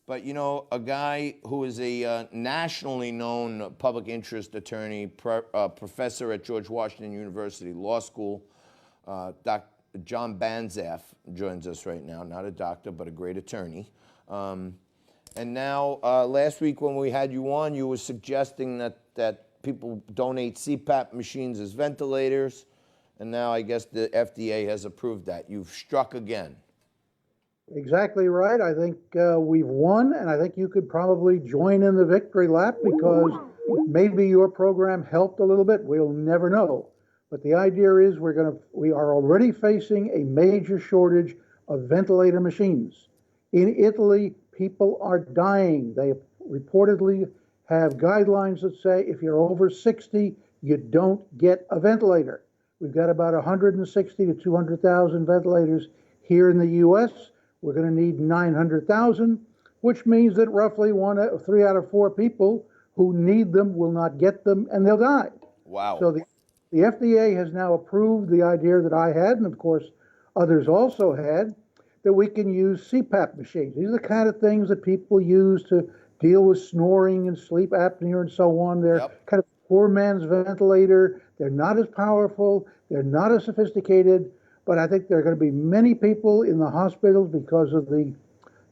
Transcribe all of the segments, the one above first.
But you know, a guy who is a nationally known public interest attorney, professor at George Washington University Law School, Dr. John Banzaf joins us right now. Not a doctor, but a great attorney. And now, last week when we had you on, you were suggesting that people donate CPAP machines as ventilators, and now I guess the FDA has approved that. You've struck again. Exactly right. I think we've won, and I think you could probably join in the victory lap because maybe your program helped a little bit. We'll never know. But the idea is we are already facing a major shortage of ventilator machines. In Italy, people are dying. They reportedly have guidelines that say if you're over 60, you don't get a ventilator. We've got about 160 to 200,000 ventilators here in the U.S. We're going to need 900,000, which means that roughly 3 out of 4 people who need them will not get them, and they'll die. Wow. So the FDA has now approved the idea that I had, and of course others also had, that we can use CPAP machines. These are the kind of things that people use to deal with snoring and sleep apnea and so on. They're kind of poor man's ventilator. They're not as powerful. They're not as sophisticated. But I think there are going to be many people in the hospitals because of the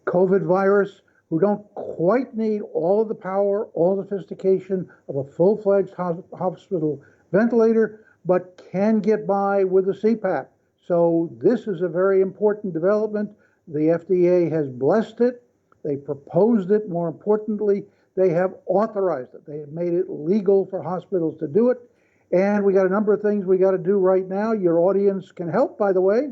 COVID virus who don't quite need all of the power, all the sophistication of a full-fledged hospital ventilator, but can get by with a CPAP. So this is a very important development. The FDA has blessed it. They proposed it. More importantly, they have authorized it. They have made it legal for hospitals to do it. And we got a number of things we got to do right now. Your audience can help, by the way.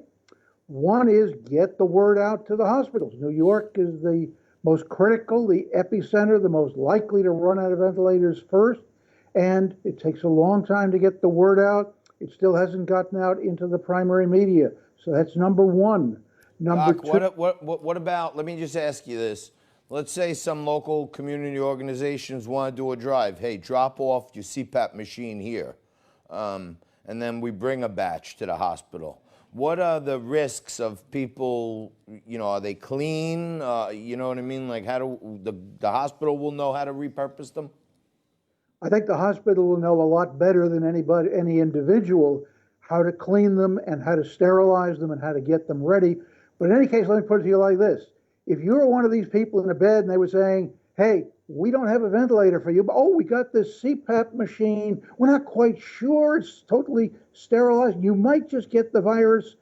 One is get the word out to the hospitals. New York is the most critical, the epicenter, the most likely to run out of ventilators first. And it takes a long time to get the word out. It still hasn't gotten out into the primary media. So that's number one. Number Doc, two. what about, let me just ask you this. Let's say some local community organizations want to do a drive. Hey, drop off your CPAP machine here. And then we bring a batch to the hospital. What are the risks of people, you know, are they clean? You know what I mean? Like how do the hospital will know how to repurpose them? I think the hospital will know a lot better than any individual, how to clean them and how to sterilize them and how to get them ready. But in any case, let me put it to you like this. If you were one of these people in a bed and they were saying, hey, we don't have a ventilator for you, but oh, we got this CPAP machine. We're not quite sure it's totally sterilized. You might just get the virus.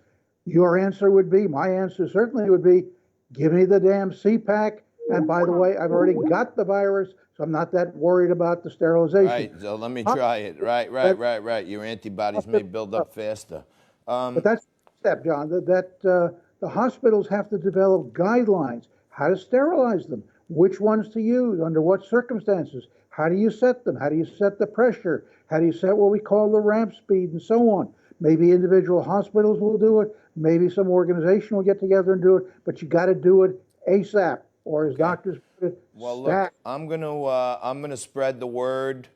Your answer would be, my answer certainly would be, give me the damn CPAP. And by the way, I've already got the virus, so I'm not that worried about the sterilization. Right, so let me try it. Right. Your antibodies may build up faster. But that's the step, John, the hospitals have to develop guidelines, how to sterilize them, which ones to use, under what circumstances, how do you set them, how do you set the pressure, how do you set what we call the ramp speed, and so on. Maybe individual hospitals will do it, maybe some organization will get together and do it, but you got to do it ASAP, or as doctors put it, well, look, I'm gonna spread the word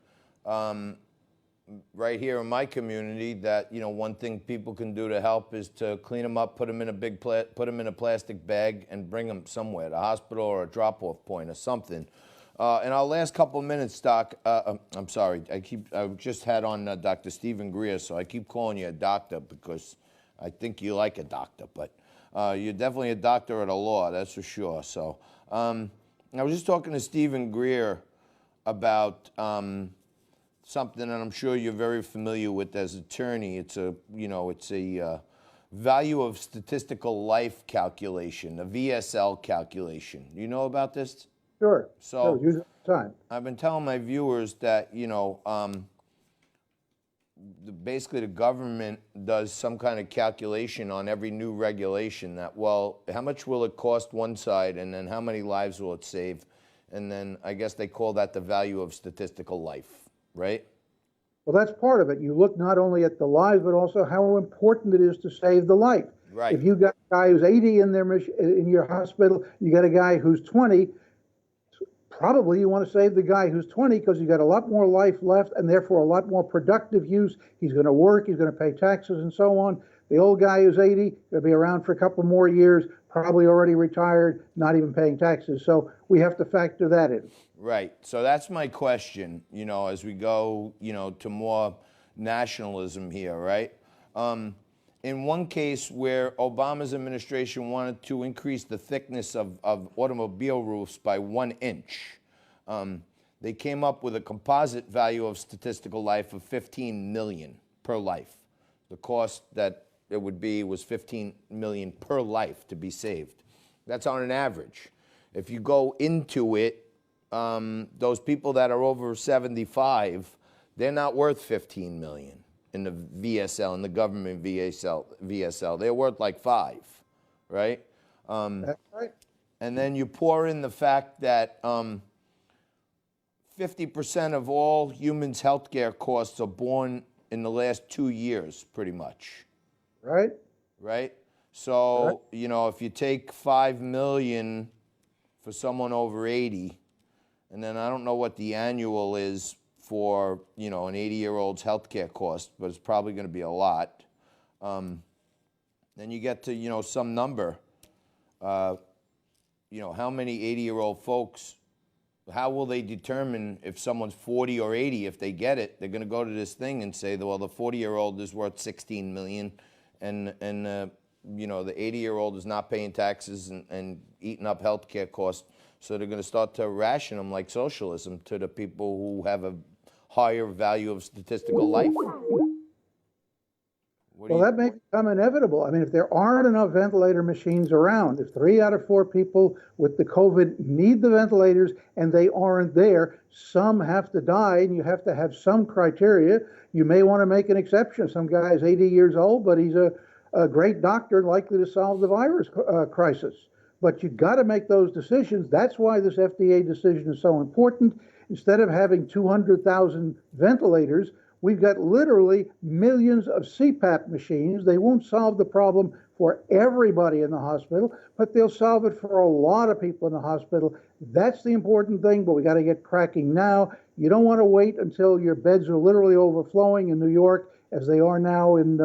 right here in my community that, you know, one thing people can do to help is to clean them up, put them in a plastic bag and bring them somewhere, the hospital or a drop-off point or something. In our last couple of minutes, Doc, I'm sorry, I just had on Dr. Stephen Greer, so I keep calling you a doctor because I think you like a doctor, but you're definitely a doctor of the law, that's for sure. So I was just talking to Stephen Greer about something that I'm sure you're very familiar with as an attorney. It's a value of statistical life calculation, a VSL calculation. You know about this? Sure. So use it all the time. I've been telling my viewers that, you know, basically the government does some kind of calculation on every new regulation that, well, how much will it cost one side, and then how many lives will it save? And then I guess they call that the value of statistical life. Right? Well, that's part of it. You look not only at the lives, but also how important it is to save the life. Right. If you've got a guy who's 80 in your hospital, you got a guy who's 20, probably you want to save the guy who's 20 because you got a lot more life left and therefore a lot more productive use. He's going to work, he's going to pay taxes and so on. The old guy who's 80, going to be around for a couple more years, probably already retired, not even paying taxes. So we have to factor that in. Right. So that's my question, as we go, to more nationalism here, right? In one case where Obama's administration wanted to increase the thickness of automobile roofs by 1 inch, they came up with a composite value of statistical life of 15 million per life. The cost that it would be was 15 million per life to be saved. That's on an average. If you go into it, those people that are over 75, they're not worth 15 million in the VSL, in the government VSL. They're worth like 5, right? That's right. And then you pour in the fact that 50% of all humans' healthcare costs are borne in the last 2 years, pretty much. Right. Right? So, Right. If you take 5 million for someone over 80, and then I don't know what the annual is for, an 80-year-old's healthcare cost, but it's probably going to be a lot. Then you get to, some number. How many 80-year-old folks, how will they determine if someone's 40 or 80? If they get it, they're going to go to this thing and say, well, the 40-year-old is worth 16 million, and the 80-year-old is not paying taxes and eating up healthcare costs. So they're going to start to ration them like socialism to the people who have a higher value of statistical life. Well, that may become inevitable. I mean, if there aren't enough ventilator machines around, if 3 out of 4 people with the COVID need the ventilators and they aren't there, some have to die, and you have to have some criteria. You may want to make an exception. Some guy's 80 years old, but he's a great doctor, likely to solve the virus crisis. But you got to make those decisions. That's why this FDA decision is so important. Instead of having 200,000 ventilators, we've got literally millions of CPAP machines. They won't solve the problem for everybody in the hospital, but they'll solve it for a lot of people in the hospital. That's the important thing, but we got to get cracking now. You don't want to wait until your beds are literally overflowing in New York, as they are now in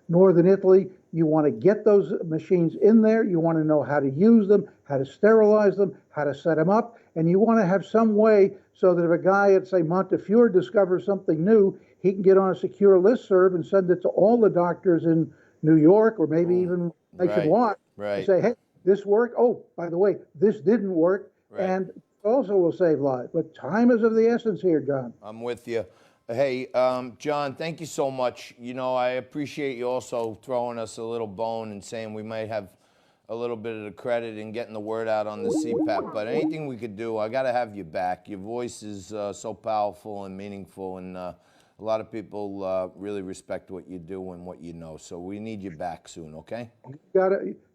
northern Italy. You want to get those machines in there. You want to know how to use them, how to sterilize them, how to set them up. And you want to have some way so that if a guy at, say, Montefiore discovers something new, he can get on a secure listserv and send it to all the doctors in New York, or maybe even nationwide. Right. And say, hey, this worked. Oh, by the way, this didn't work. Right. And also will save lives. But time is of the essence here, John. I'm with you. Hey, John, thank you so much. I appreciate you also throwing us a little bone and saying we might have a little bit of the credit in getting the word out on the CPAP. But anything we could do, I got to have you back. Your voice is so powerful and meaningful, and a lot of people really respect what you do and what you know. So we need you back soon, okay?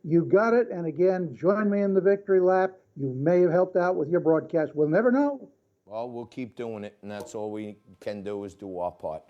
You got it. And again, join me in the victory lap. You may have helped out with your broadcast. We'll never know. Well, we'll keep doing it, and that's all we can do is do our part.